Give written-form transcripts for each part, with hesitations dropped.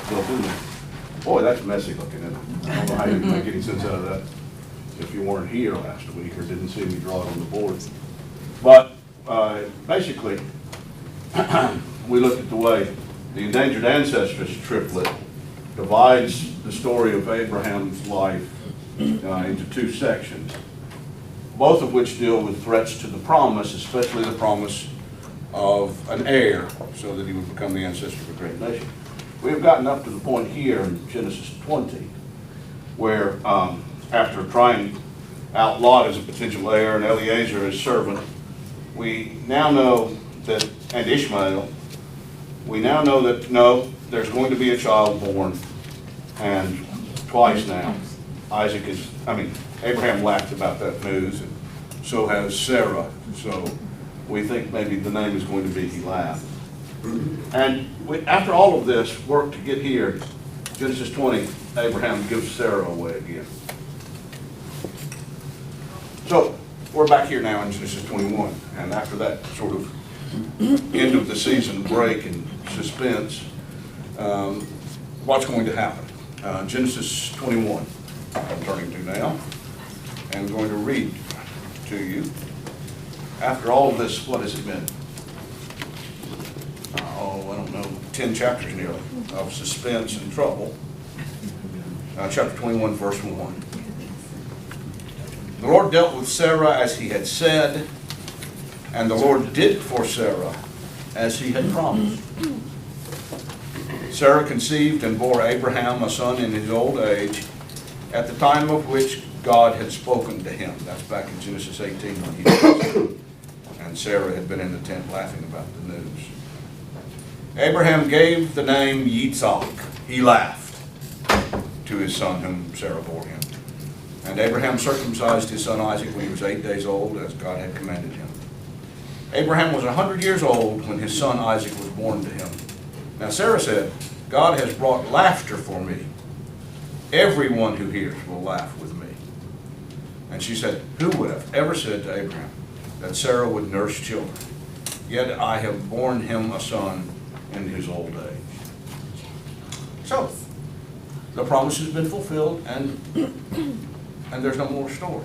built in there. Boy, that's messy looking, isn't it? I don't know how you can make any sense out of that if you weren't here last week or didn't see me draw it on the board. But basically, we looked at the way the endangered ancestors triplet divides the story of Abraham's life into two sections, both of which deal with threats to the promise, especially the promise of an heir, so that he would become the ancestor of a great nation. We have gotten up to the point here in Genesis 20, where after trying out Lot as a potential heir and Eliezer as servant, we now know that, and Ishmael, we now know that no, there's going to be a child born, and twice now. Abraham laughed about that news, and so has Sarah, so we think maybe the name is going to be he laughed. And after all of this work to get here, Genesis 20, Abraham gives Sarah away again. So we're back here now in Genesis 21, and after that sort of end of the season break and suspense, what's going to happen? Genesis 21, I'm turning to now, and I'm going to read to you. After all of this, what has it been? I don't know, 10 chapters nearly of suspense and trouble. Chapter 21, verse 1. The Lord dealt with Sarah as he had said, and the Lord did for Sarah as he had promised. Sarah conceived and bore Abraham a son in his old age, at the time of which God had spoken to him. That's back in Genesis 18 when he was, and Sarah had been in the tent laughing about the news. Abraham gave the name Yitzhak. He laughed to his son whom Sarah bore him. And Abraham circumcised his son Isaac when he was 8 days old, as God had commanded him. Abraham was 100 years old when his son Isaac was born to him. Now Sarah said, God has brought laughter for me. Everyone who hears will laugh with me. And she said, who would have ever said to Abraham that Sarah would nurse children? Yet I have borne him a son in his old age. So, the promise has been fulfilled, and there's no more story.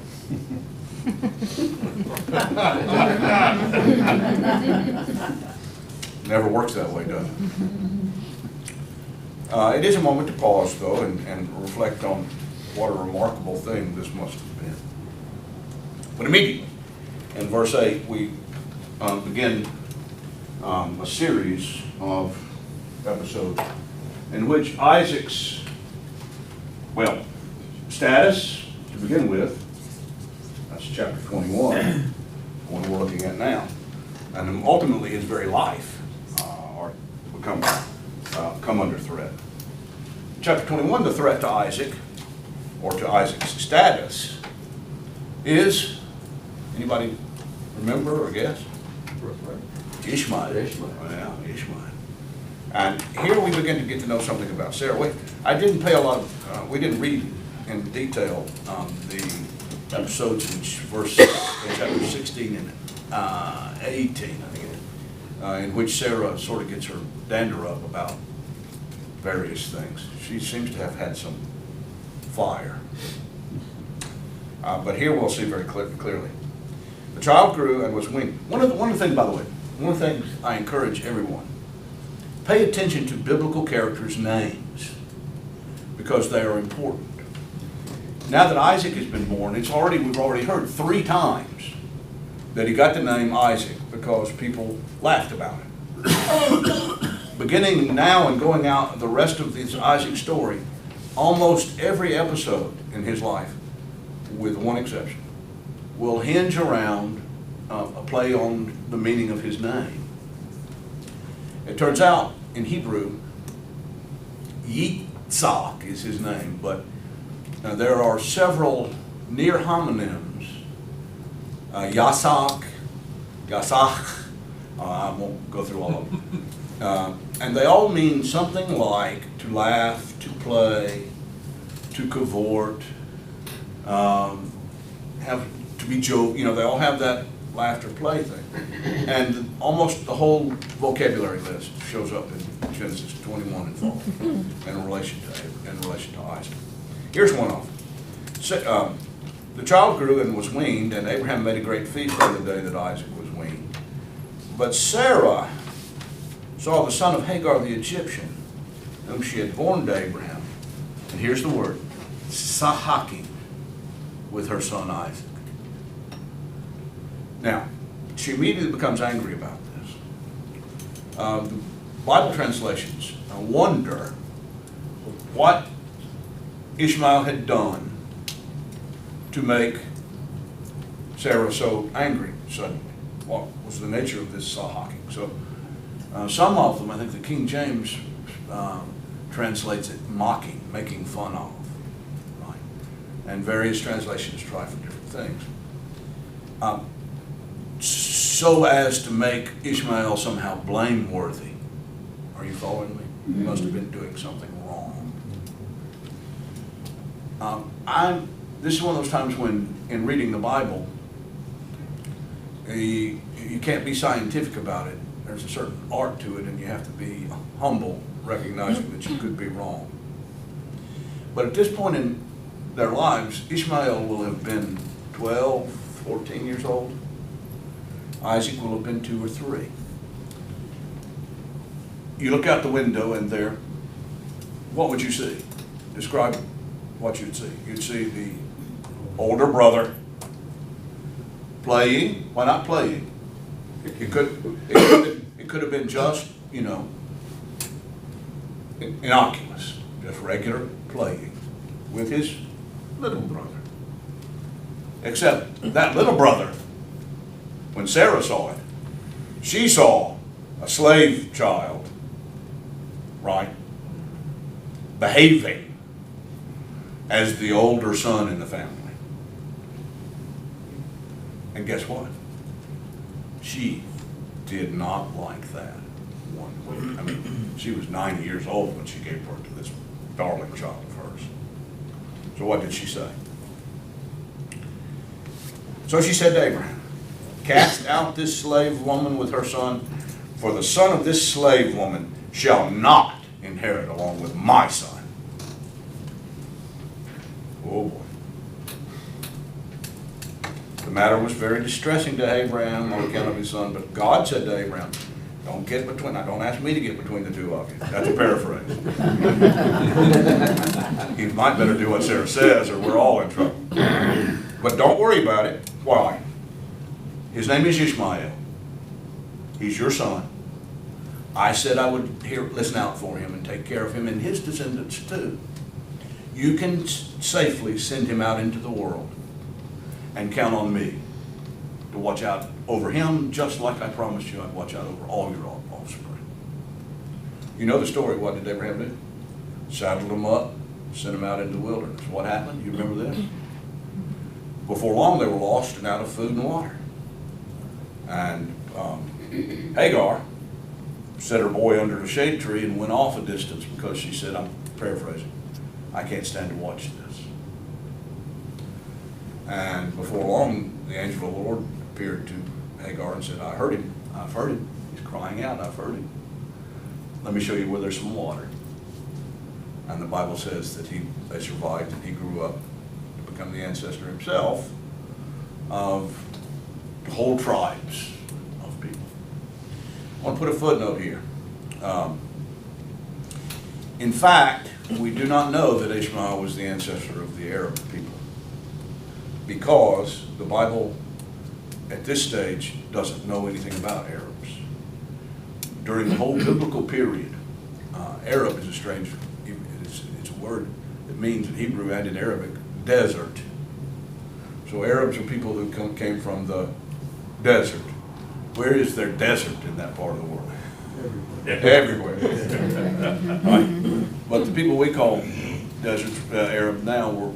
Never works that way, does it? It is a moment to pause, though, and reflect on what a remarkable thing this must have been. But immediately, in verse 8, we begin a series of episodes in which Isaac's, status, to begin with, that's chapter 21, the one we're looking at now, and ultimately his very life come under threat. Chapter 21, the threat to Isaac, or to Isaac's status, is, anybody remember or guess? Ishmael. Yeah, Ishmael. And here we begin to get to know something about Sarah. I didn't pay a lot of, we didn't read in detail the episodes in chapter 16 and 18, I think it is, in which Sarah sort of gets her dander up about various things. She seems to have had some fire. But here we'll see very clearly. The child grew and was weaned. One of the things, by the way, one of the things I encourage everyone, pay attention to biblical characters' names, because they are important. Now that Isaac has been born, we've already heard 3 times that he got the name Isaac because people laughed about it. Beginning now and going out the rest of this Isaac story, almost every episode in his life, with one exception, will hinge around a play on the meaning of his name. It turns out in Hebrew, Yitzhak is his name, but there are several near homonyms, Yasak, I won't go through all of them. And they all mean something like to laugh, to play, to cavort, to be joke. They all have that laughter play thing. And almost the whole vocabulary list shows up in Genesis 21 and following, in relation to Isaac. Here's one of them. The child grew and was weaned, and Abraham made a great feast on the day that Isaac was weaned. But Sarah saw the son of Hagar the Egyptian, whom she had borne to Abraham, and here's the word, sahaking with her son Isaac. Now, she immediately becomes angry about this. The Bible translations wonder what Ishmael had done to make Sarah so angry suddenly. What was the nature of this sahaking? So some of them, I think the King James translates it mocking, making fun of, right? And various translations try for different things. So as to make Ishmael somehow blameworthy. Are you following me? He must have been doing something wrong. This is one of those times when, in reading the Bible, you can't be scientific about it. There's a certain art to it, and you have to be humble, recognizing that you could be wrong. But at this point in their lives, Ishmael will have been 12, 14 years old. Isaac will have been 2 or 3. You look out the window and there, what would you see? Describe what you'd see. You'd see the older brother playing. Why not playing? It could have been just, innocuous, just regular playing with his little brother. Except that little brother, when Sarah saw it, she saw a slave child, right, behaving as the older son in the family. And guess what? She did not like that one bit. I mean, she was 9 years old when she gave birth to this darling child of hers. So what did she say? So she said to Abraham, "Cast out this slave woman with her son, for the son of this slave woman shall not inherit along with my son." Oh boy. The matter was very distressing to Abraham on account of his son, but God said to Abraham, "Don't get between, now don't ask me to get between the two of you." That's a paraphrase. You might better do what Sarah says or we're all in trouble. But don't worry about it. Why? His name is Ishmael. He's your son. I said I would listen out for him and take care of him and his descendants too. You can safely send him out into the world and count on me to watch out over him, just like I promised you I'd watch out over all your offspring. You know the story. What did Abraham do? Saddled him up, sent him out into the wilderness. What happened? You remember this? Before long, they were lost and out of food and water. And Hagar set her boy under a shade tree and went off a distance because she said, I'm paraphrasing, "I can't stand to watch this." And before long, the angel of the Lord appeared to Hagar and said, I've heard him. He's crying out, I've heard him. Let me show you where there's some water. And the Bible says that they survived and he grew up to become the ancestor himself of whole tribes of people. I want to put a footnote here. In fact, we do not know that Ishmael was the ancestor of the Arab people, because the Bible at this stage doesn't know anything about Arabs. During the whole biblical period, Arab is a strange, it's a word that means in Hebrew and in Arabic, desert. So Arabs are people who came from the desert. Where is there desert in that part of the world? Everywhere. Right. But the people we call desert Arab now were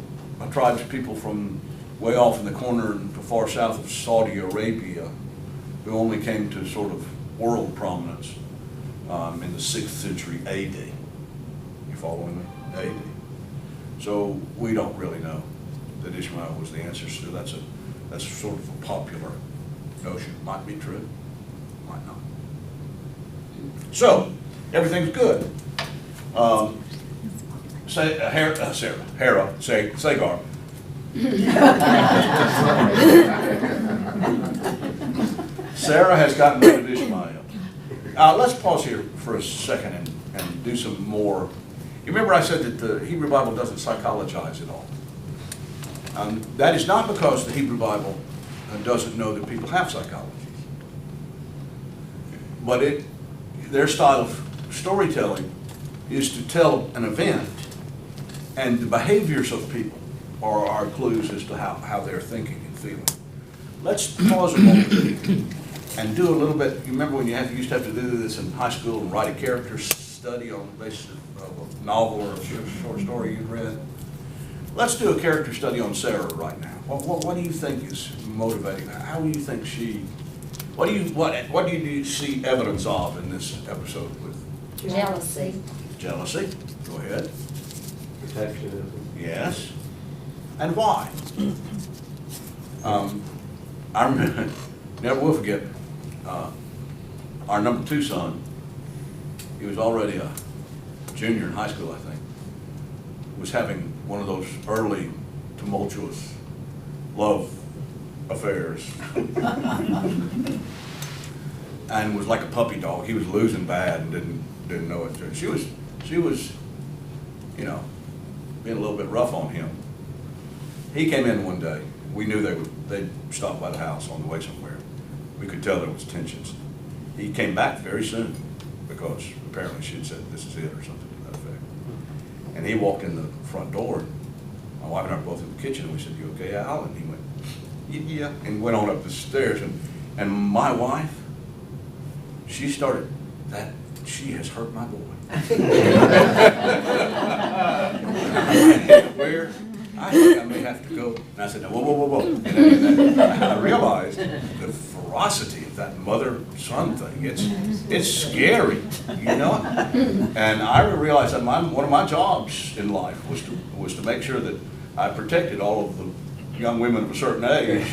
tribes of people from way off in the corner and far south of Saudi Arabia, who only came to sort of world prominence in the 6th century AD. You following me? AD. So we don't really know that Ishmael was the ancestor. That's sort of a popular notion. Might be true, might not. So Everything's good. Sagar. Sarah has gotten rid of Ishmael. Let's pause here for a second and do some more. You remember I said that the Hebrew Bible doesn't psychologize at all. That is not because the Hebrew Bible doesn't know that people have psychology. But their style of storytelling is to tell an event, and the behaviors of people are clues as to how they're thinking and feeling. Let's pause a moment and do a little bit. You remember when you used to have to do this in high school and write a character study on the basis of a novel or a short story you read? Let's do a character study on Sarah right now. What do you think is motivating her? How do you think what do you see evidence of in this episode with jealousy? Jealousy. Go ahead. Protectionism. Yes. And why? I remember, never will forget, our number 2 son, he was already a junior in high school, I think, was having one of those early tumultuous love affairs. And was like a puppy dog. He was losing bad and didn't know it. She was, you know, being a little bit rough on him. He came in one day. We knew they'd stopped by the house on the way somewhere. We could tell there was tensions. He came back very soon because apparently she had said, "This is it," or something to that effect. And he walked in the front door. My wife and I were both in the kitchen, and we said, "You okay, Al?" And he went, "Yeah," and went on up the stairs. And my wife, she started that. She has hurt my boy. Where? I think I may have to go. And I said, "No, whoa. And I realized the ferocity of that mother-son thing. It's scary, you know? And I realized that one of my jobs in life was to make sure that I protected all of the young women of a certain age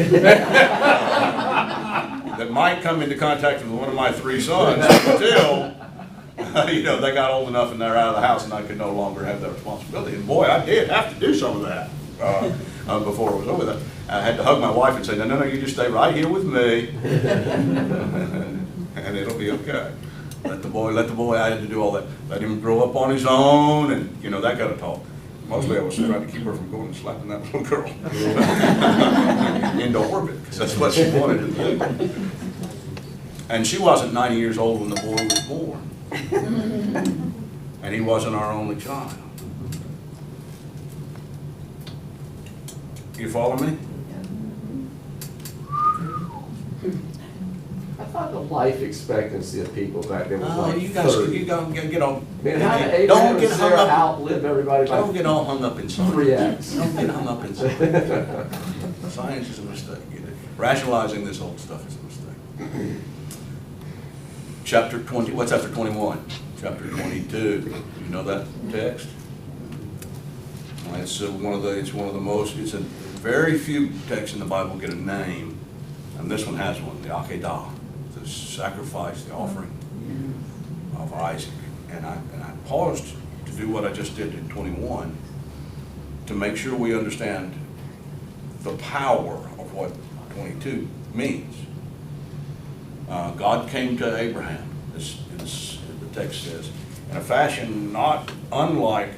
that might come into contact with one of my 3 sons until you know, they got old enough and they're out of the house and I could no longer have that responsibility. And boy, I did have to do some of that before it was over. That I had to hug my wife and say, no, you just stay right here with me and it'll be okay. Let the boy, I had to do all that. Let him grow up on his own and, you know, that kind of talk. Mostly I was trying to keep her from going and slapping that little girl into orbit, because that's what she wanted to do. And she wasn't 90 years old when the boy was born. And he wasn't our only child. You follow me? I thought the life expectancy of people back then was like you guys, 30. you don't get on. Man, how did Abraham Don't and get hung Sarah up. outlive everybody by Don't get all hung up in science. 3x? Don't get hung up in science. Science is a mistake. Rationalizing this old stuff is a mistake. Chapter 20. What's after 21? Chapter 22. You know that text? It's one of the most. It's a very few texts in the Bible get a name, and this one has one. The Akedah, the sacrifice, the offering of Isaac. And I paused to do what I just did in 21 to make sure we understand the power of what 22 means. God came to Abraham, the text says, in a fashion not unlike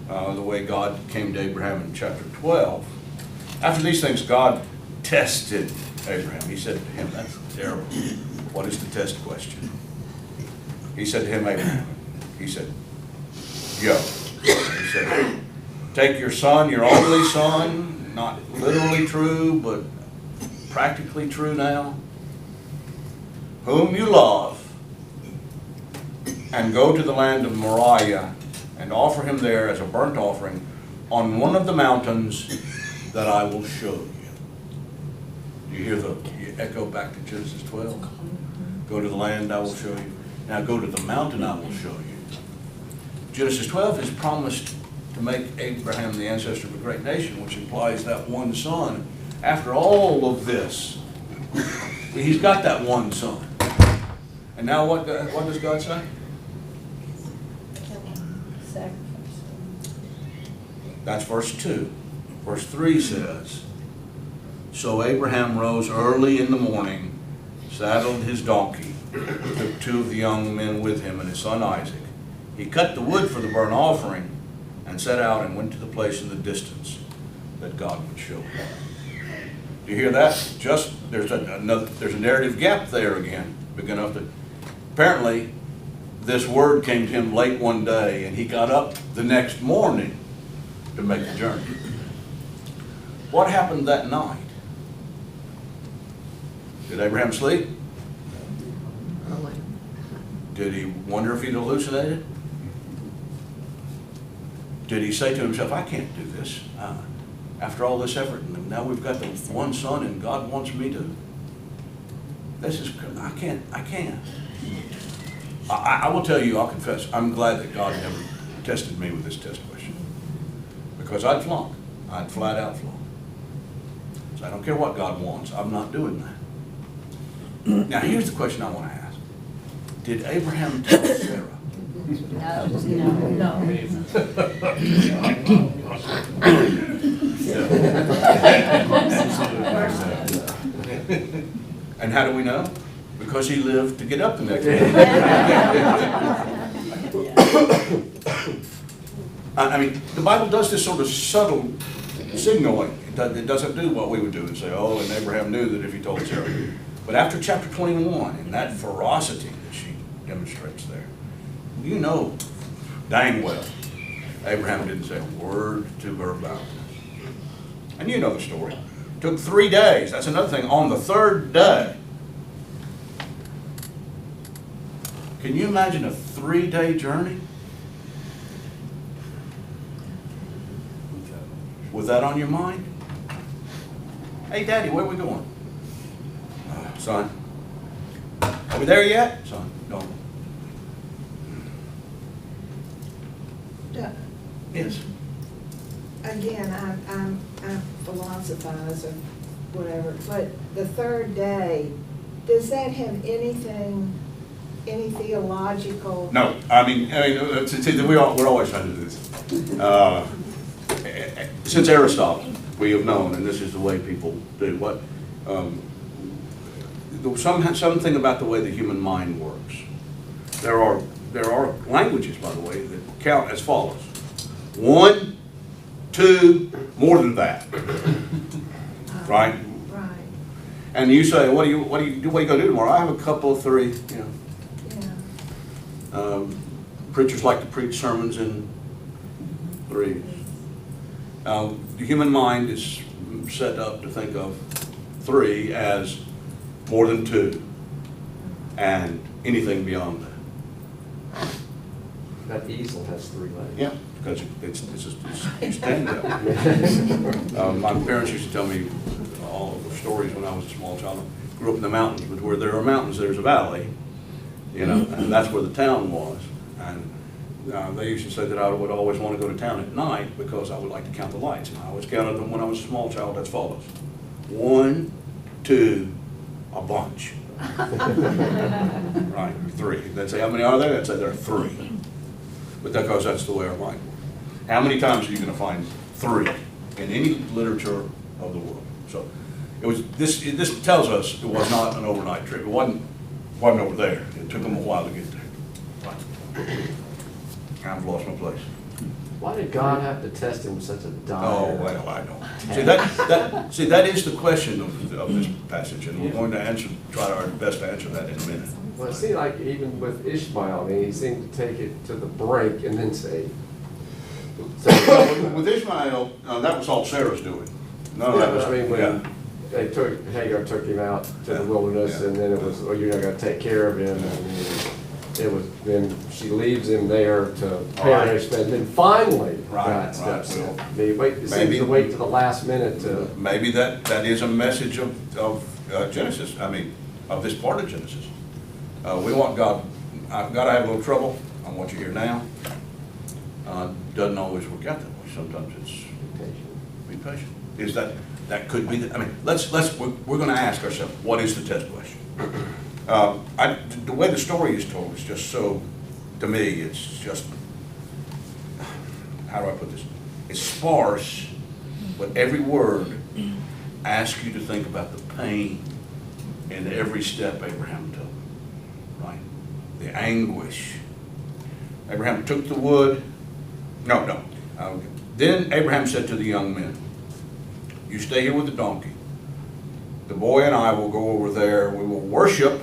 the way God came to Abraham in chapter 12. After these things, God tested Abraham. He said to him, that's terrible. What is the test question? He said to him, Abraham, he said, go. He said, take your son, your only son, not literally true, but practically true now, whom you love, and go to the land of Moriah and offer him there as a burnt offering on one of the mountains that I will show you. Do you hear the echo back to Genesis 12? Go to the land I will show you. Now go to the mountain I will show you. Genesis 12 is promised to make Abraham the ancestor of a great nation, which implies that one son. After all of this, he's got that one son. And now what does God say? That's verse 2. Verse 3 says, so Abraham rose early in the morning, saddled his donkey, took 2 of the young men with him and his son Isaac. He cut the wood for the burnt offering and set out and went to the place in the distance that God would show him. Do you hear that? There's a narrative gap there again. Big enough that apparently this word came to him late one day and he got up the next morning to make the journey. What happened that night? Did Abraham sleep? Did he wonder if he'd hallucinated? Did he say to himself, I can't do this after all this effort, and now we've got the one son and God wants me to, I can't. I will tell you, I'll confess, I'm glad that God never tested me with this test question, because I'd flunk. I'd flat out flunk. So I don't care what God wants, I'm not doing that. Now here's the question I want to ask. Did Abraham tell Sarah? No. And how do we know? Because he lived to get up the next day. I mean, the Bible does this sort of subtle signaling. It doesn't do what we would do and say, oh, and Abraham knew that if he told Sarah. But after chapter 21, and that ferocity that she demonstrates there, you know dang well Abraham didn't say a word to her about this. And you know the story. It took 3 days. That's another thing. On the 3rd day, can you imagine a 3-day journey? With that on your mind? Hey, Daddy, where are we going? Son, are we there yet? Son, no. Yes. Again, I philosophize or whatever, but the 3rd day, does that have any theological? No, I mean, see, we're always trying to do this. Since Aristotle, we have known, and this is the way people do, something about the way the human mind works. There are languages, by the way, that count as follows: 1, 2, more than that. Right? Right. And you say, what are you going to do tomorrow? I have a couple of 3, you know. Yeah. Preachers like to preach sermons in 3s. The human mind is set up to think of 3 as more than 2 and anything beyond that. That easel has 3 legs. Yeah, because it's stand up. My parents used to tell me all of the stories when I was a small child. I grew up in the mountains, but where there are mountains, there's a valley, you know, and that's where the town was. And they used to say that I would always want to go to town at night because I would like to count the lights. And I always counted them when I was a small child as follows: 1, 2, a bunch. Right, 3. They'd say, how many are there? I'd say there are 3. But because that's the way our mind works. How many times are you going to find 3 in any literature of the world? So it was this tells us it was not an overnight trip. It wasn't over there. It took them a while to get there. Right. I've lost my place. Why did God have to test him with such a dire? Oh, well, I don't. See, that is the question of this passage, and we're going to try our best to answer that in a minute. Well, it seemed like even with Ishmael, I mean, he seemed to take it to the brink and then say. With Ishmael, that was all Sarah's doing. None of Yeah, that was. I mean, when Hagar took him out to the wilderness, and then it was, oh, you're not going to take care of him. And it was, then she leaves him there to perish, and then finally God steps in. It seems to wait to the last minute to. Maybe that is a message of Genesis. I mean, of this part of Genesis. We want God. God, I have a little trouble. I want you here now. Doesn't always work out that way. Sometimes it's be patient. Is that could be? I mean, we're going to ask ourselves, what is the test question? The way the story is told is just so, to me, it's just, how do I put this? It's sparse, but every word asks you to think about the pain in every step Abraham took, right? The anguish. Abraham took the wood. Then Abraham said to the young men, you stay here with the donkey. The boy and I will go over there. We will worship,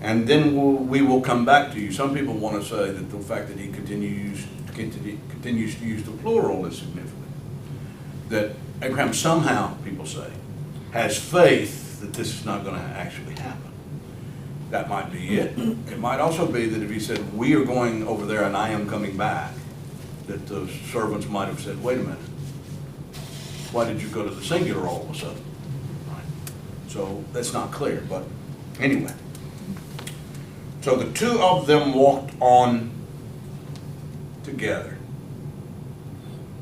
and then we will come back to you. Some people want to say that the fact that he continues to use the plural is significant. That Abraham somehow, people say, has faith that this is not going to actually happen. That might be it. It might also be that if he said, we are going over there and I am coming back, that the servants might have said, wait a minute, why did you go to the singular all of a sudden? Right? So that's not clear, but anyway. So the two of them walked on together.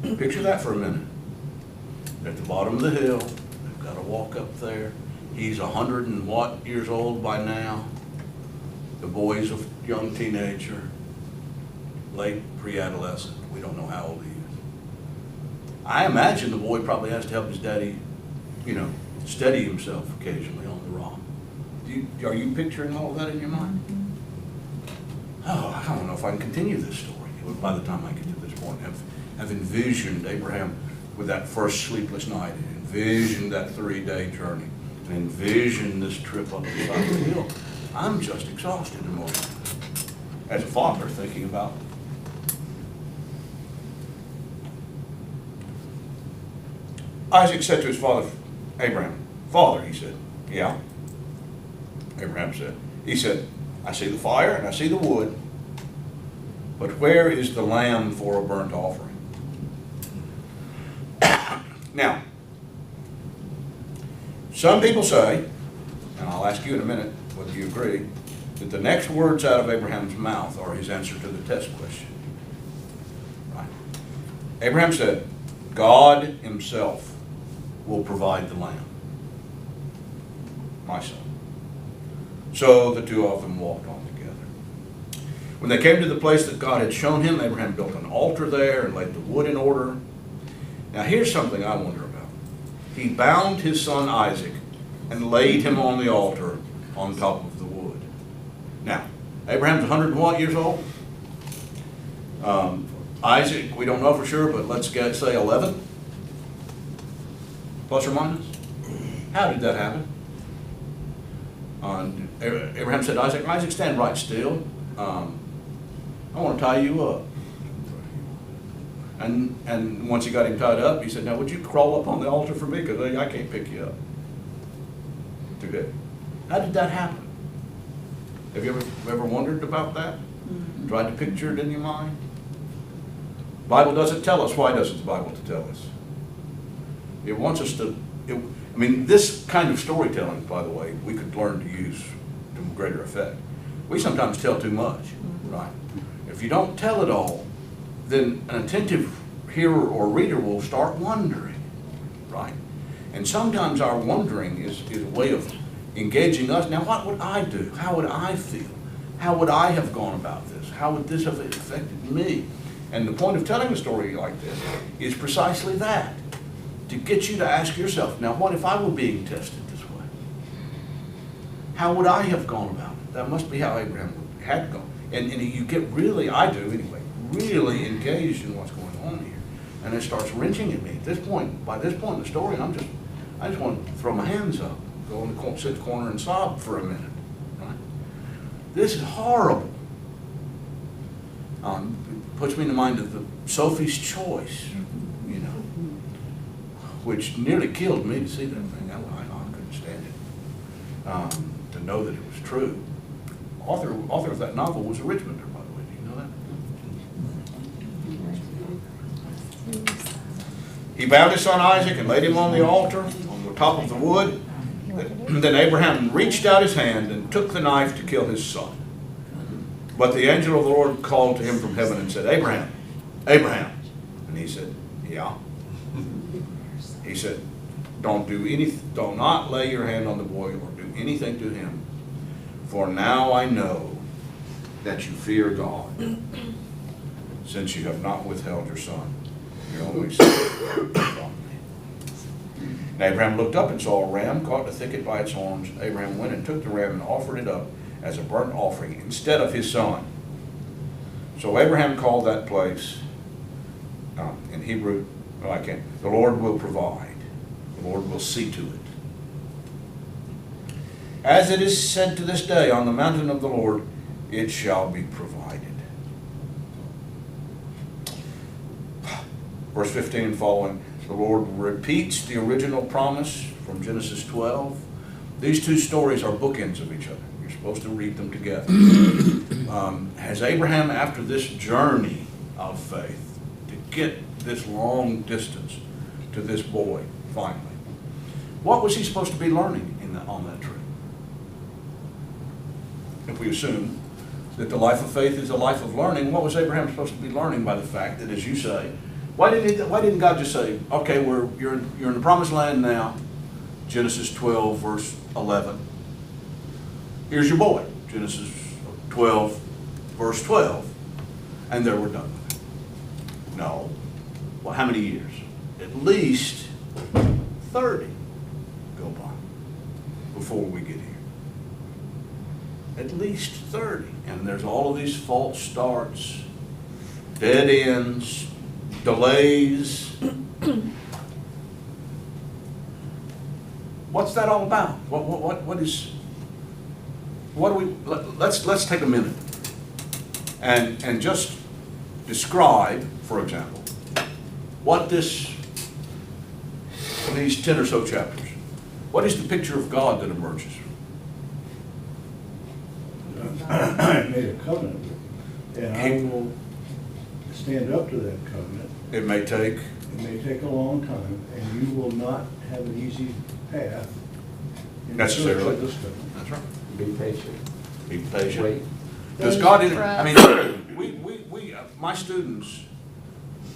Picture that for a minute. At the bottom of the hill, they've got to walk up there. He's 100 and what years old by now? The boy's a young teenager, late pre-adolescent. We don't know how old he is. I imagine the boy probably has to help his daddy, steady himself occasionally on the rock. Are you picturing all of that in your mind? Oh, I don't know if I can continue this story by the time I get to this point. I've envisioned Abraham with that first sleepless night, and envisioned that 3-day journey, and envisioned this trip up the side of the hill. I'm just exhausted emotionally as a father thinking about it. Isaac said to his father, Abraham, Father, he said. Yeah. Abraham said. He said, I see the fire and I see the wood, but where is the lamb for a burnt offering? Now, some people say, and I'll ask you in a minute whether you agree, that the next words out of Abraham's mouth are his answer to the test question. Right? Abraham said, God himself will provide the lamb, my son. So the two of them walked on together. When they came to the place that God had shown him, Abraham built an altar there and laid the wood in order. Now here's something I wonder about. He bound his son Isaac and laid him on the altar on top of the wood. Now, Abraham's 100 and what years old? Isaac, we don't know for sure, but let's say 11, plus or minus. How did that happen? Abraham said, Isaac, stand right still. I want to tie you up. And once he got him tied up, he said, now would you crawl up on the altar for me? Because I can't pick you up. Too good. How did that happen? Have you ever wondered about that? Mm-hmm. Tried to picture it in your mind? The Bible doesn't tell us. Why doesn't the Bible tell us? It wants us to, this kind of storytelling, by the way, we could learn to use to greater effect. We sometimes tell too much, right? If you don't tell it all, then an attentive hearer or reader will start wondering, right? And sometimes our wondering is a way of engaging us. Now, what would I do? How would I feel? How would I have gone about this? How would this have affected me? And the point of telling a story like this is precisely that, to get you to ask yourself, now what if I were being tested this way? How would I have gone about it? That must be how Abraham had gone. And you get really, I do anyway, really engaged in what's going on here. And it starts wrenching at me. At this point, by this point in the story, I just want to throw my hands up, go in the corner, sit in the corner and sob for a minute. Right? This is horrible. It puts me in the mind of the Sophie's Choice, which nearly killed me to see that thing. I couldn't stand it. To know that it was true. Author of that novel was a Richmonder, by the way. Do you know that? He bound his son Isaac and laid him on the altar on the top of the wood. Then Abraham reached out his hand and took the knife to kill his son. But the angel of the Lord called to him from heaven and said, Abraham, Abraham. And he said, yeah. He said, do not lay your hand on the boy or do anything to him. For now I know that you fear God, since you have not withheld your son, Your only son. And Abraham looked up and saw a ram caught in a thicket by its horns. Abraham went and took the ram and offered it up as a burnt offering instead of his son. So Abraham called that place, in Hebrew, the Lord will provide. The Lord will see to it. As it is said to this day, on the mountain of the Lord, it shall be provided. Verse 15 and following, the Lord repeats the original promise from Genesis 12. These two stories are bookends of each other. You're supposed to read them together. Has Abraham, after this journey of faith, to get this long distance to this boy, finally, what was he supposed to be learning on that trip? If we assume that the life of faith is a life of learning, what was Abraham supposed to be learning by the fact that, as you say, why didn't God just say, okay, you're in the promised land now, Genesis 12, verse 11. Here's your boy, Genesis 12, verse 12. And there we're done with it. No. Well, how many years? At least 30 go by before we get here. At least 30. And there's all of these false starts, dead ends, delays. What's that all about? Let's take a minute and just describe, for example, what these 10 or so chapters, what is the picture of God that emerges? I made a covenant, and I will stand up to that covenant. It may take a long time, and you will not have an easy path in the search necessarily. of this covenant. That's right. Be patient. Be patient. Wait. Does God, my students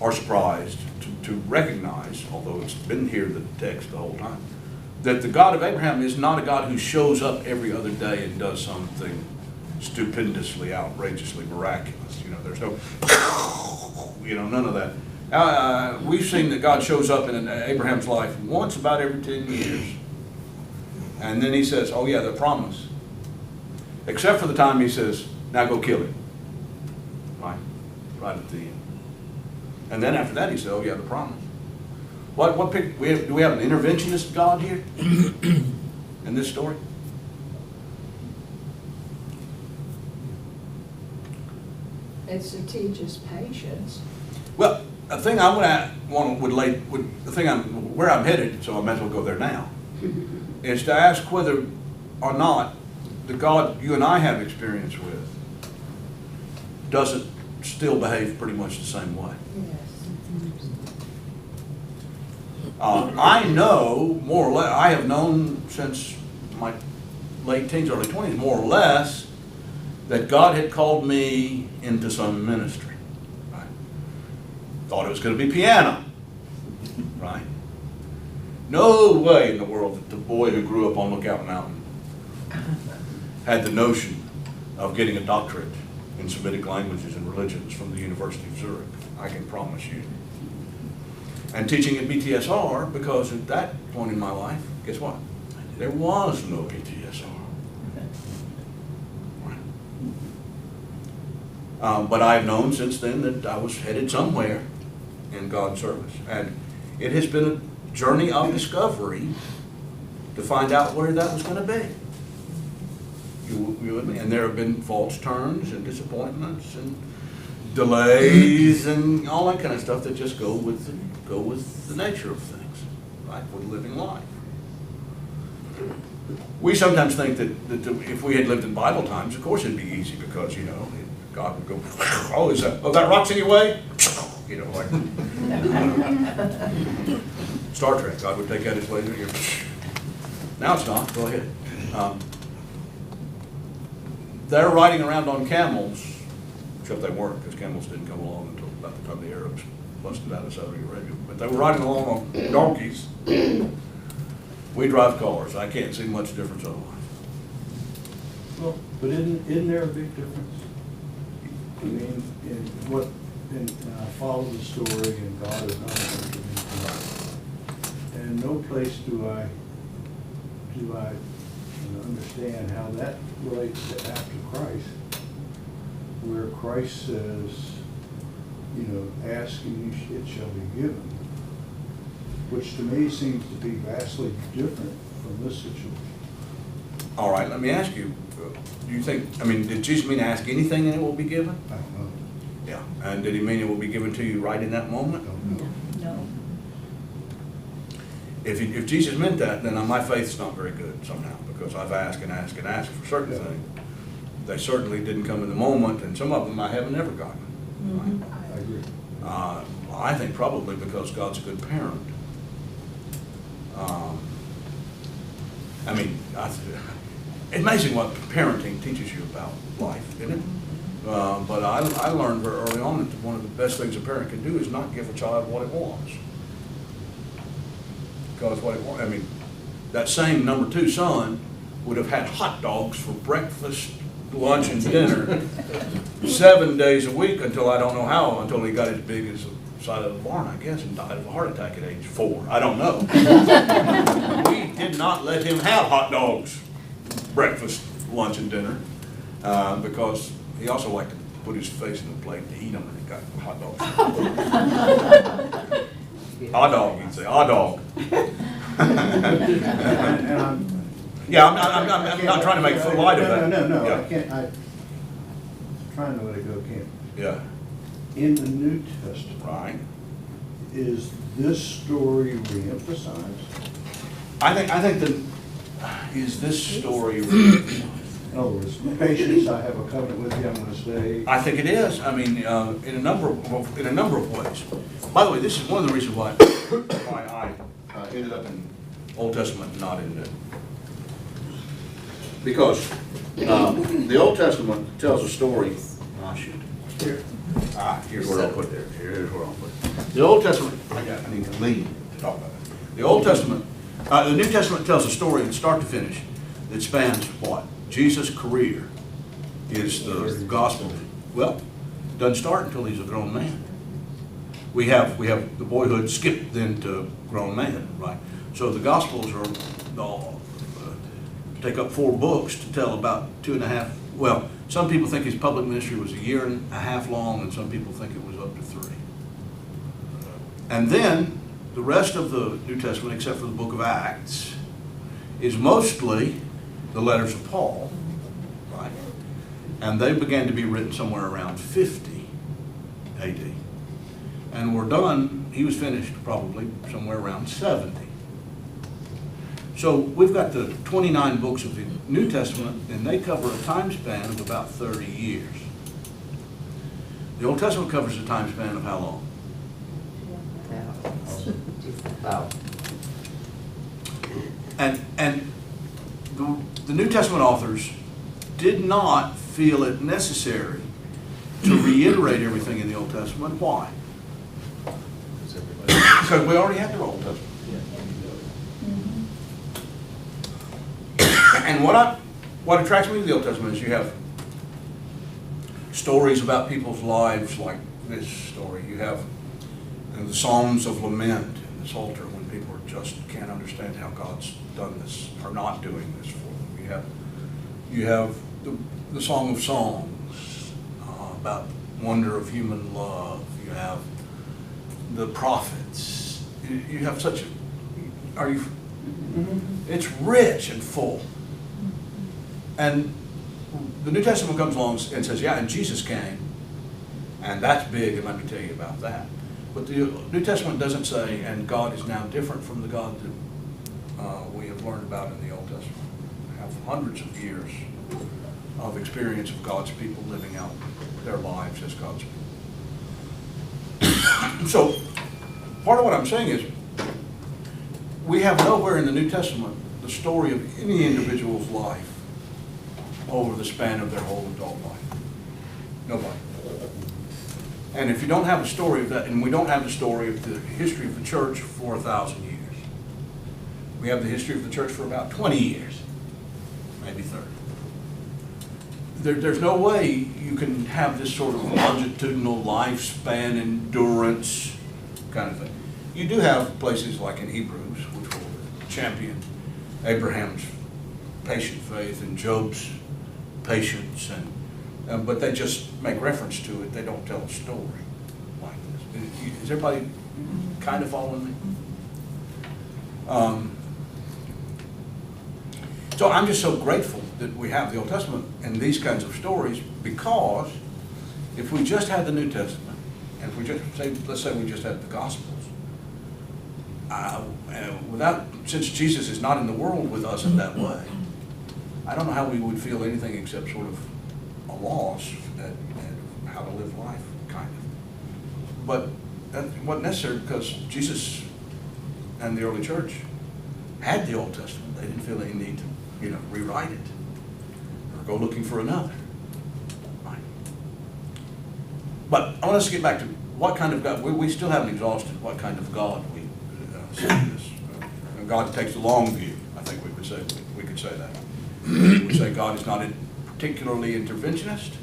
are surprised to recognize, although it's been here in the text the whole time, that the God of Abraham is not a God who shows up every other day and does something stupendously, outrageously miraculous. There's no, none of that. We've seen that God shows up in Abraham's life once about every 10 years. And then he says, oh yeah, the promise. Except for the time he says, now go kill him. Right at the end. And then after that he said, oh yeah, the promise. Do we have an interventionist God here in this story? It's to teach us patience. Well, the thing where I'm headed, so I might as well go there now, is to ask whether or not the God you and I have experience with doesn't still behave pretty much the same way. Yes. I know more or less, I have known since my late teens, early 20s, more or less, that God had called me into some ministry. Right? Thought it was going to be piano. Right? No way in the world that the boy who grew up on Lookout Mountain had the notion of getting a doctorate in Semitic languages and religions from the University of Zurich. I can promise you. And teaching at BTSR, because at that point in my life, guess what? There was no BTSR. But I've known since then that I was headed somewhere in God's service. And it has been a journey of discovery to find out where that was going to be. You with me? And there have been false turns and disappointments and delays and all that kind of stuff that just go with the nature of things, right? With living life. We sometimes think that if we had lived in Bible times, of course it'd be easy because, God would go, oh, that rock's in your way? Like Star Trek, God would take out his laser. Now it's not, go ahead. They're riding around on camels, except they weren't, because camels didn't come along until about the time the Arabs busted out of Saudi Arabia. But they were riding along on donkeys. We drive cars. I can't see much difference otherwise. Well, but isn't there a big difference? I mean, in what and I follow the story, and God is not going to and no place do I understand how that relates to after Christ, where Christ says, ask and it shall be given, which to me seems to be vastly different from this situation. All right, let me ask you, do you think, did Jesus mean ask anything and it will be given? I don't know. Yeah. And did he mean it will be given to you right in that moment? I don't know. No. If Jesus meant that, then my faith's not very good somehow, because I've asked and asked and asked for certain things. They certainly didn't come in the moment, and some of them I haven't ever gotten. Mhm. I agree. I think probably because God's a good parent. It's amazing what parenting teaches you about life, isn't it? But I learned very early on that one of the best things a parent can do is not give a child what it wants. Because what it wants, that same number 2 son would have had hot dogs for breakfast, lunch, and dinner 7 days a week until I don't know how, until he got as big as the side of the barn, I guess, and died of a heart attack at age 4. I don't know. We did not let him have hot dogs, breakfast, lunch, and dinner, because he also liked to put his face in the plate to eat them, and he got hot dogs. Hot dog, you'd say, hot dog. And I'm Yeah, I'm not trying to make light of that. No, Yeah. I can't, I'm trying to let it go, can't. Yeah, In the New Testament, right. is this story re-emphasized? I think that, is this story, In other words, patience, I have a covenant with you, I'm gonna stay. I think it is, in a number of ways. By the way, this is one of the reasons why I ended up in Old Testament and not in New. Because the Old Testament tells a story, here's where I'll put it. Here's where I'll put it. The Old Testament, I need to lean to talk about it. The Old Testament, the New Testament tells a story from start to finish that spans what? Jesus' career is the gospel. Well, it doesn't start until he's a grown man. We have the boyhood skipped then to grown man, right? So the Gospels are all, take up 4 books to tell about 2.5. Well, some people think his public ministry was 1.5 years long, and some people think it was up to 3. And then the rest of the New Testament, except for the book of Acts, is mostly the letters of Paul, right? And they began to be written somewhere around 50 AD. And were done, he was finished probably somewhere around 70. So we've got the 29 books of the New Testament, and they cover a time span of about 30 years. The Old Testament covers a time span of how long? Wow. And the New Testament authors did not feel it necessary to reiterate everything in the Old Testament. Why? Because we already had the Old Testament. And what attracts me to the Old Testament is you have stories about people's lives like this story. You have the Psalms of Lament in the Psalter when people just can't understand how God's done this or not doing this for them. You have the Song of Songs about wonder of human love. You have the prophets. You have such a, it's rich and full. And the New Testament comes along and says, yeah, and Jesus came, and that's big, and let me tell you about that. But the New Testament doesn't say, and God is now different from the God that we have learned about in the Old Testament. We have hundreds of years of experience of God's people living out their lives as God's people. So, part of what I'm saying is, we have nowhere in the New Testament the story of any individual's life over the span of their whole adult life. Nobody. And if you don't have a story of that, and we don't have the story of the history of the church for 1,000 years. We have the history of the church for about 20 years, maybe 30. there's no way you can have this sort of longitudinal lifespan, endurance kind of thing. You do have places like in Hebrews, which will champion Abraham's patient faith and Job's patience, and but they just make reference to it. They don't tell a story like this. Is everybody kind of following me? So I'm just so grateful that we have the Old Testament and these kinds of stories, because if we just had the New Testament, and if we just say, let's say we just had the Gospels, since Jesus is not in the world with us in that way, I don't know how we would feel anything except sort of a loss at how to live life, kind of. But that wasn't necessary, because Jesus and the early church had the Old Testament. They didn't feel any need to, rewrite it or go looking for another. Right. But I want us to get back to what kind of God. We still haven't exhausted what kind of God we see this. God takes the long view. I think we could say that. We say God is not particularly interventionist.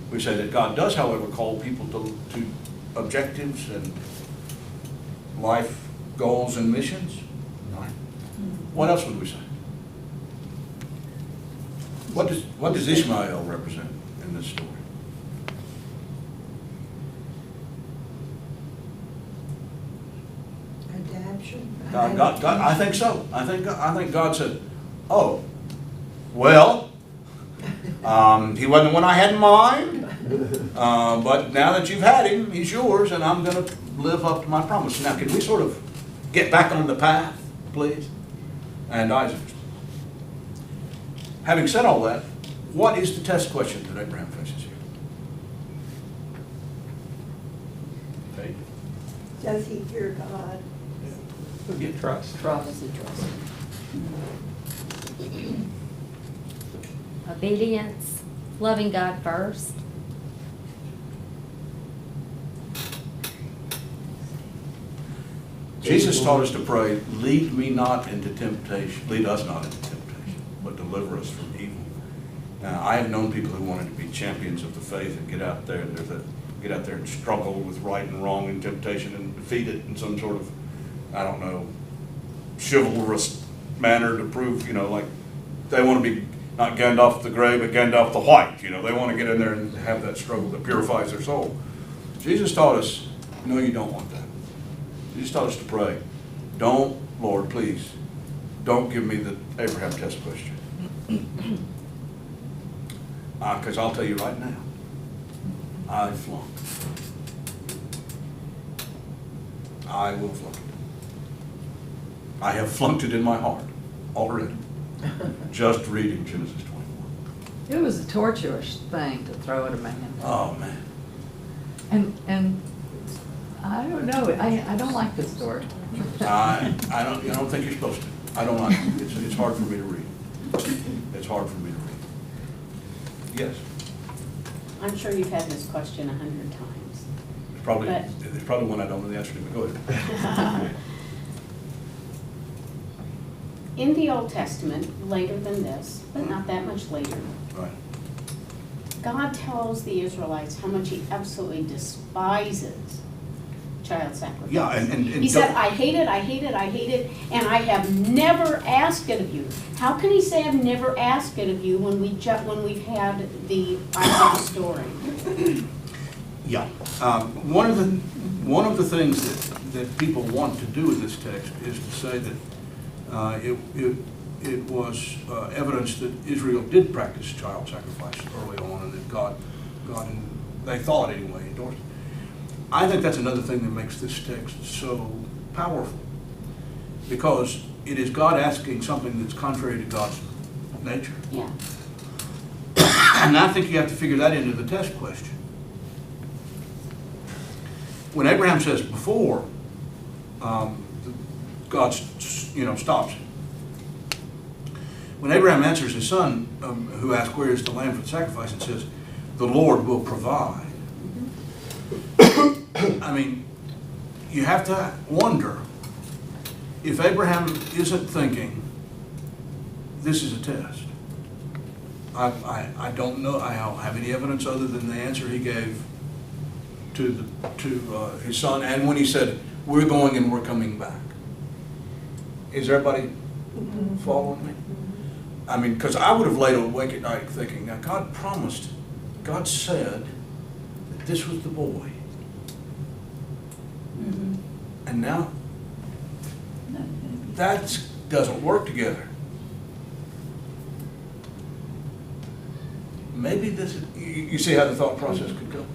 We say that God does, however, call people to objectives and life goals and missions. Right. What else would we say? What does Ishmael represent in this story? Adaption? God, I think so. I think God said, "Oh, well, he wasn't the one I had in mind, but now that you've had him, he's yours, and I'm going to live up to my promise." Now, can we sort of get back on the path, please? And Isaac. Having said all that, what is the test question that Abraham faces here? Faith. Does he fear God? Yeah. Trust. Trust. Obedience, loving God first. Jesus taught us to pray, lead me not into temptation, lead us not into temptation, but deliver us from evil. Now, I have known people who wanted to be champions of the faith and get out there and struggle with right and wrong and temptation and defeat it in some sort of, I don't know, chivalrous manner to prove, like they want to be not Gandalf the Grey, but Gandalf the White. They want to get in there and have that struggle that purifies their soul. Jesus taught us, no, you don't want that. Jesus taught us to pray, don't, Lord, please, don't give me the Abraham test question. Because I'll tell you right now, I flunked. I will flunk it. I have flunked it in my heart already, just reading Genesis 21. It was a torturous thing to throw at a man. Oh, man. And I don't know, I don't like this story. I don't think you're supposed to. I don't like it. It's hard for me to read. It's hard for me to read. Yes. I'm sure you've had this question 100 times. It's probably one I don't know the answer to, but go ahead. In the Old Testament, later than this, but not that much later, Right. God tells the Israelites how much he absolutely despises child sacrifice. Yeah, and He said, I hate it, I hate it, I hate it, and I have never asked it of you. How can he say I've never asked it of you when we've had the Isaac story? Yeah. One of the things that people want to do in this text is to say that it was evidence that Israel did practice child sacrifice early on, and that God, they thought anyway, endorsed it. I think that's another thing that makes this text so powerful, because it is God asking something that's contrary to God's nature. Yeah. And I think you have to figure that into the test question. When Abraham says before, God stops him. When Abraham answers his son, who asks where is the lamb for the sacrifice, and says, the Lord will provide. I mean, you have to wonder if Abraham isn't thinking, this is a test. I don't know, I don't have any evidence other than the answer he gave to his son, and when he said, we're going and we're coming back. Is everybody following me? I mean, because I would have laid awake at night thinking, now God promised, God said that this was the boy. And now that doesn't work together. Maybe this is, you see how the thought process could go.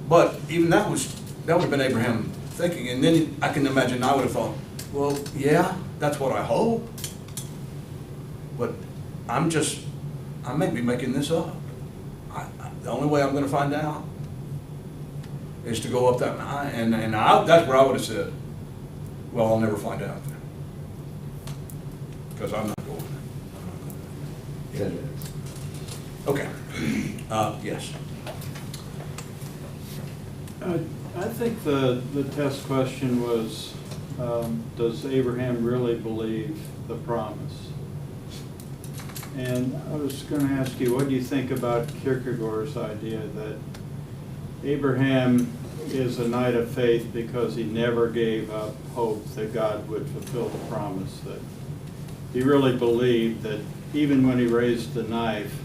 But even that would have been Abraham thinking, and then I can imagine I would have thought, well, yeah, that's what I hope. But I may be making this up. The only way I'm going to find out is to go up that mountain, and that's where I would have said, well, I'll never find out then. Because I'm not going there. Okay. Yes. I think the test question was, does Abraham really believe the promise? And I was going to ask you, what do you think about Kierkegaard's idea that Abraham is a knight of faith because he never gave up hope that God would fulfill the promise, that he really believed that even when he raised the knife,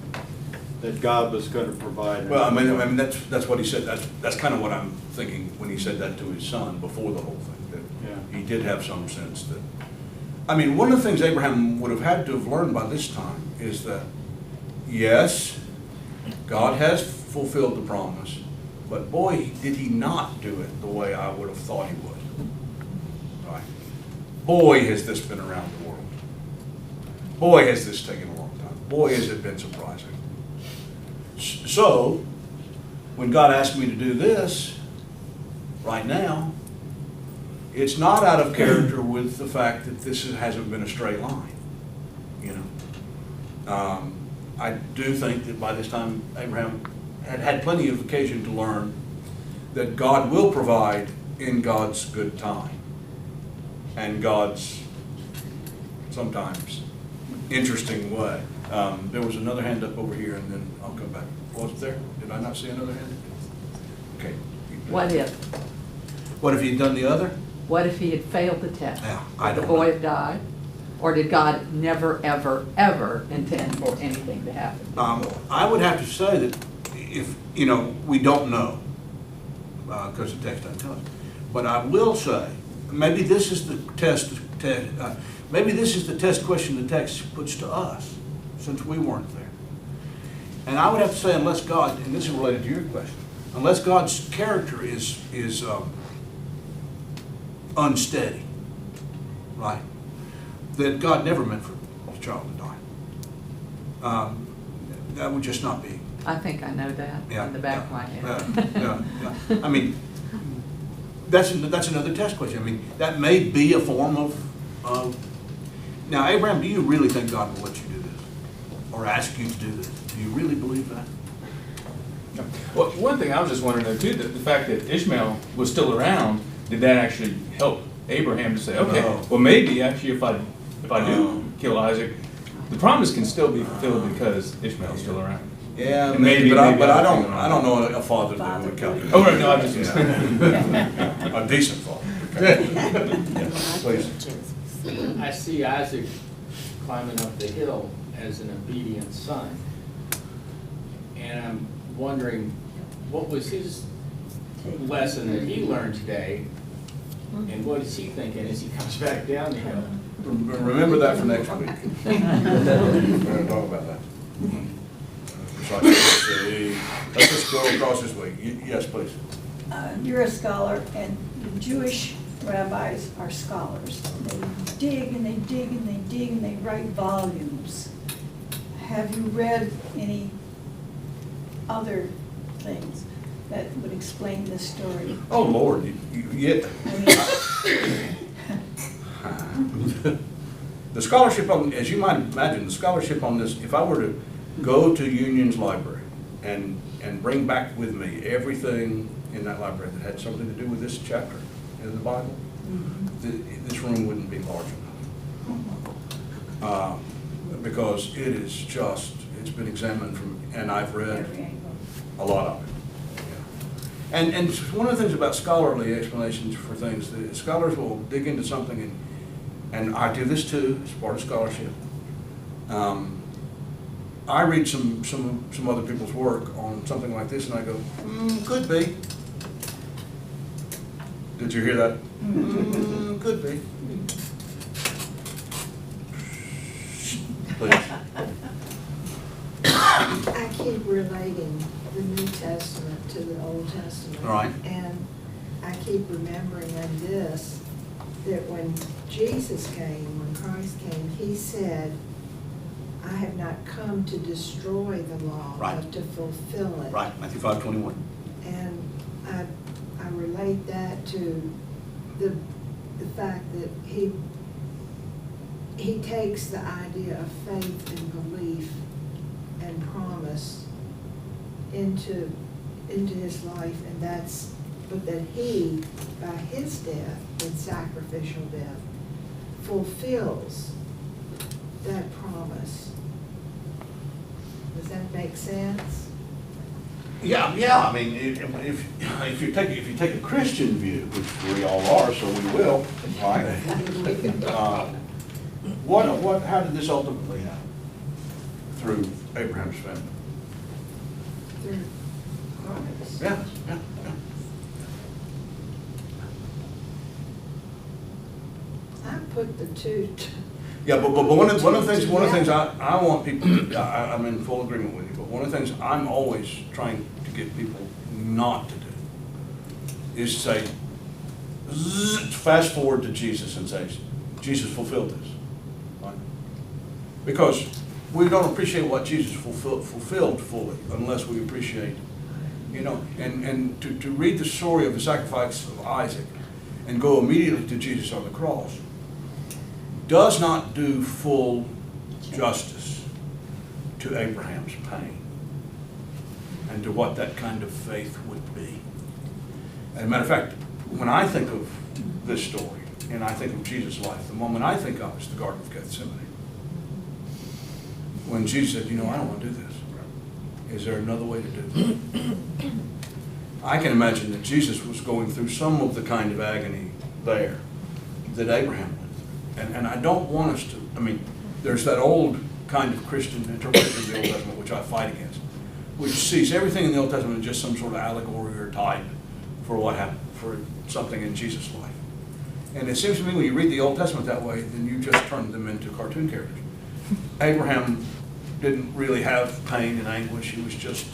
that God was going to provide. Well, I mean that's what he said. That's kind of what I'm thinking when he said that to his son before the whole thing. That Yeah. he did have some sense that. I mean, one of the things Abraham would have had to have learned by this time is that, yes, God has fulfilled the promise, but boy, did he not do it the way I would have thought he would. Right? Boy, has this been around the world. Boy, has this taken a long time. Boy, has it been surprising. So, when God asked me to do this, right now, it's not out of character with the fact that this hasn't been a straight line, you know. I do think that by this time Abraham had plenty of occasion to learn that God will provide in God's good time and God's sometimes interesting way. There was another hand up over here, and then I'll come back. Was it there? Did I not see another hand? Okay. What if? What if he'd done the other? What if he had failed the test? Yeah, I Would the don't boy know. have died? Or did God never, ever, ever intend for anything to happen? I would have to say that if, you know, we don't know, because the text doesn't tell us. But I will say, maybe this is the maybe this is the test question the text puts to us, since we weren't there. And I would have to say, unless God, and this is related to your question, unless God's character is unsteady, right? That God never meant for the child to die. That would just not be. I think I know that in the back of my head. Yeah. I mean, that's another test question. I mean, that may be a form of. Now, Abraham, do you really think God will let you do this, or ask you to do this? Do you really believe that? Well, one thing I was just wondering though too, that the fact that Ishmael was still around, did that actually help Abraham to say, okay, No. well maybe actually if I do kill Isaac, the promise can still be fulfilled because Ishmael's still around. Yeah, And maybe, but I maybe don't know a father that would calculate. Oh, right, no, I just. A decent father. Okay. Yeah, please. I see Isaac climbing up the hill as an obedient son. And I'm wondering, what was his lesson that he learned today? And what is he thinking as he comes back down the hill? Remember that for next week. We're going to talk about that. Let's just go across this week. Yes, please. You're a scholar, and the Jewish rabbis are scholars. They dig and they dig and they dig and they write volumes. Have you read any other things that would explain this story? Oh, Lord, yeah. The scholarship on, as you might imagine, the scholarship on this, if I were to go to Union's library and bring back with me everything in that library that had something to do with this chapter in the Bible, this room wouldn't be large enough. Because it is just, It's been examined from, and I've read Every angle. a lot of it. Yeah. And one of the things about scholarly explanations for things, the scholars will dig into something, and I do this too, as part of scholarship. I read some other people's work on something like this, and I go, could be. Did you hear that? Could be. Please. I keep relating the New Testament to the Old Testament. Right. And I keep remembering in this, that when Jesus came, when Christ came, he said, I have not come to destroy the law, Right. but to fulfill it. Right, Matthew 5:21. And I relate that to the fact that he takes the idea of faith and belief and promise into his life, and but that he, by his death, and sacrificial death, fulfills that promise. Does that make sense? Yeah. I mean, if you take a Christian view, which we all are, so we will, right? How did this ultimately happen? Through Abraham's family. Through Christ. Yeah. I put the two. Yeah, but one of the things I want people to, I'm in full agreement with you, but one of the things I'm always trying to get people not to do is to say, fast forward to Jesus and say, Jesus fulfilled this. Right? Because we don't appreciate what Jesus fulfilled fully unless we appreciate, and to read the story of the sacrifice of Isaac and go immediately to Jesus on the cross does not do full justice to Abraham's pain and to what that kind of faith would be. As a matter of fact, when I think of this story and I think of Jesus' life, the moment I think of is the Garden of Gethsemane. When Jesus said, I don't want to do this. Is there another way to do this? I can imagine that Jesus was going through some of the kind of agony there that Abraham went through. And I don't want us to, there's that old kind of Christian interpretation of the Old Testament, which I fight against, which sees everything in the Old Testament as just some sort of allegory or type for what happened, for something in Jesus' life. And it seems to me when you read the Old Testament that way, then you just turn them into cartoon characters. Abraham didn't really have pain and anguish. He was just,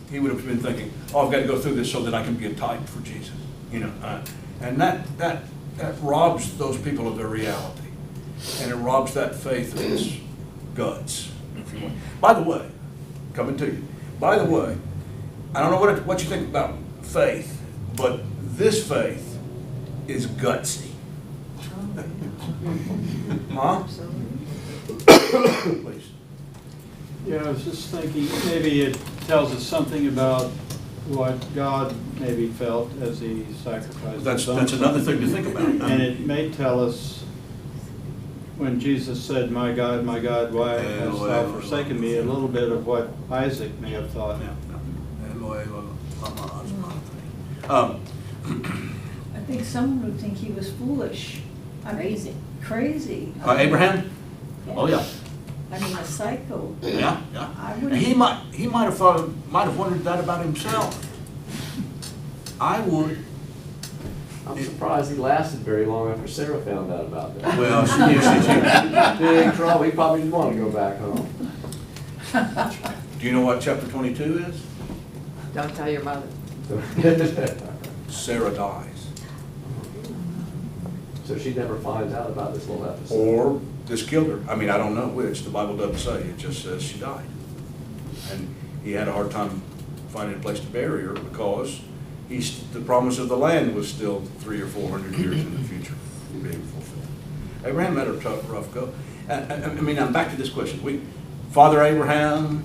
he would have been thinking, I've got to go through this so that I can be a type for Jesus. And that robs those people of their reality. And it robs that faith of its guts, if you want. By the way, coming to you, I don't know what you think about faith, but this faith is gutsy. Huh? Please. Yeah, I was just thinking, maybe it tells us something about what God maybe felt as he sacrificed. That's another thing to think about. And it may tell us when Jesus said, my God, why hast thou forsaken me, a little bit of what Isaac may have thought. I think someone would think he was foolish. Crazy. Abraham? Yeah. Oh, yeah. A psycho. Yeah. I wouldn't. He might have wondered that about himself. I would. I'm surprised he lasted very long after Sarah found out about that. Well, she Big trouble. He probably didn't want to go back home. Do you know what chapter 22 is? Don't tell your mother. Sarah dies. So she never finds out about this little episode. Or this killed her. I don't know which. The Bible doesn't say. It just says she died. And he had a hard time finding a place to bury her because the promise of the land was still 300 or 400 years in the future being fulfilled. Abraham had a rough go. I'm back to this question. Father Abraham,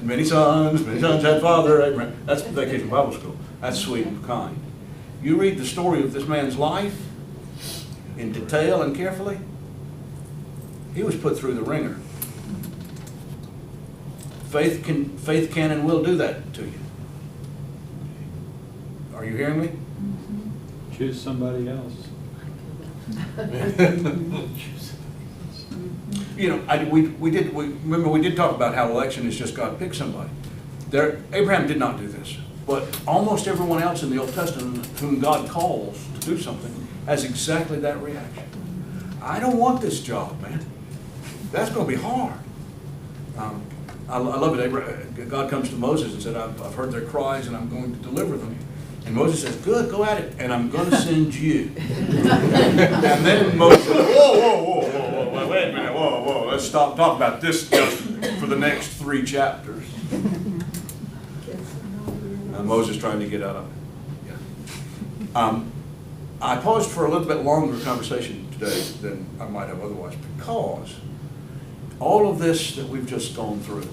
many sons had Father Abraham. That's Vacation Bible School. That's sweet and kind. You read the story of this man's life in detail and carefully, he was put through the ringer. Faith can and will do that to you. Are you hearing me? Choose somebody else. You know, we did talk about how election is just God picked somebody. Abraham did not do this, but almost everyone else in the Old Testament whom God calls to do something has exactly that reaction. I don't want this job, man. That's going to be hard. I love it. God comes to Moses and said, I've heard their cries and I'm going to deliver them. And Moses says, good, go at it, and I'm going to send you. And then Moses says, whoa, wait a minute, whoa, let's stop talking about this just for the next 3 chapters. Moses trying to get out of it. Yeah. I paused for a little bit longer conversation today than I might have otherwise, because all of this that we've just gone through,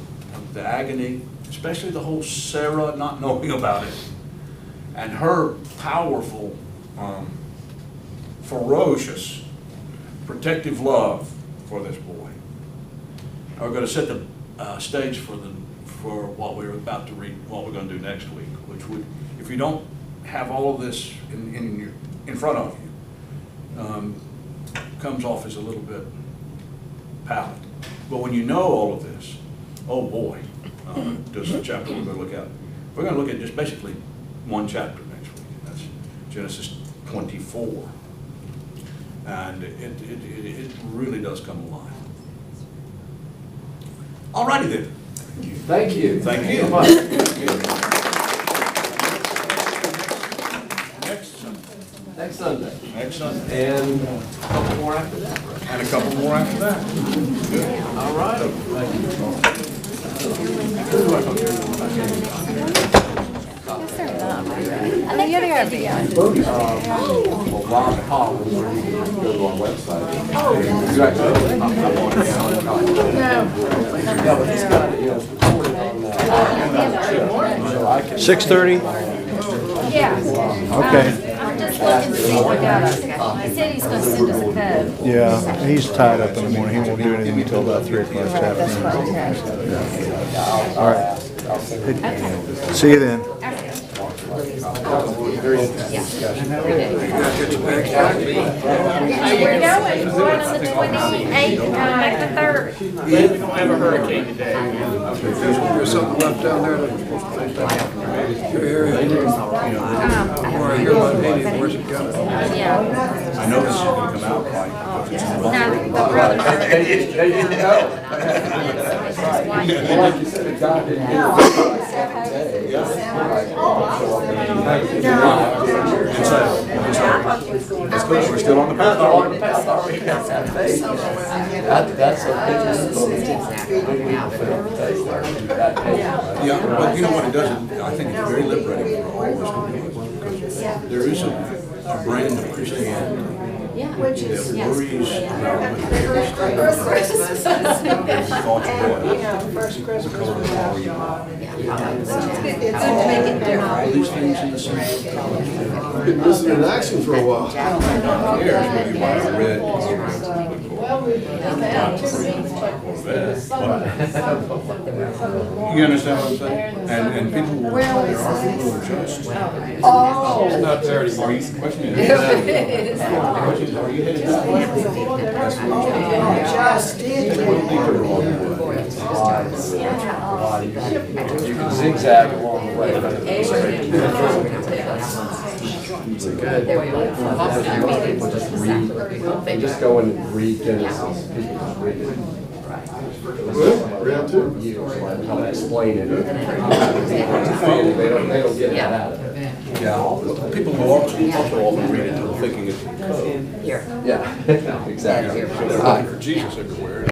the agony, especially the whole Sarah not knowing about it, and her powerful, ferocious, protective love for this boy, are going to set the stage for what we're about to read, what we're going to do next week. Which would, if you don't have all of this in front of you, comes off as a little bit pallid. But when you know all of this, oh boy, does the chapter we're going to look at. We're going to look at just basically one chapter next week. That's Genesis 24. And it really does come alive. All righty then. Thank you. Thank you. Next Sunday. Next Sunday. And a couple more after that. And a couple more after that. Good. All right. I think you're the video. Ron Collins, where you can go to our website. You actually, I'm on it now. Yeah, but he's got it, you know, it's recorded on that. So I can. 6:30? Yeah. Okay. I'm just looking to see if we got it. He said he's gonna send us a code. Yeah, he's tied up in the morning. He won't do anything until about 3 o'clock this afternoon. All right. See you then. Very interesting discussion. We're going, we're going on the 28th, back the 3rd. We don't have a hurricane today. There's something left down there that we're supposed to take down. Your area. Or I hear about Haiti, where's it going? Yeah. I know this is going to come out right. No, the brothers are. They didn't know. That's right. Well, like you said, God didn't get it like 7 days. That's good, we're still on the path. That's Yeah, but you know what it does? I think it's very liberating for all of us to do it, because there is a brand of Christianity that worries about what First Christmas. all these things in the same college. Been missing in action for a while. Maybe why I read. You understand what I'm saying? And people will, there are people who are just. Oh. Not there anymore. Are you questioning? Are you headed that way? Just did. You can zigzag along the way. It's good. People just read. They just go and read Genesis. People just read it. Round 2. You how to explain it. They don't get that out of it. Yeah, people will also often read it thinking it's code. Yeah, exactly. They're looking for Jesus everywhere.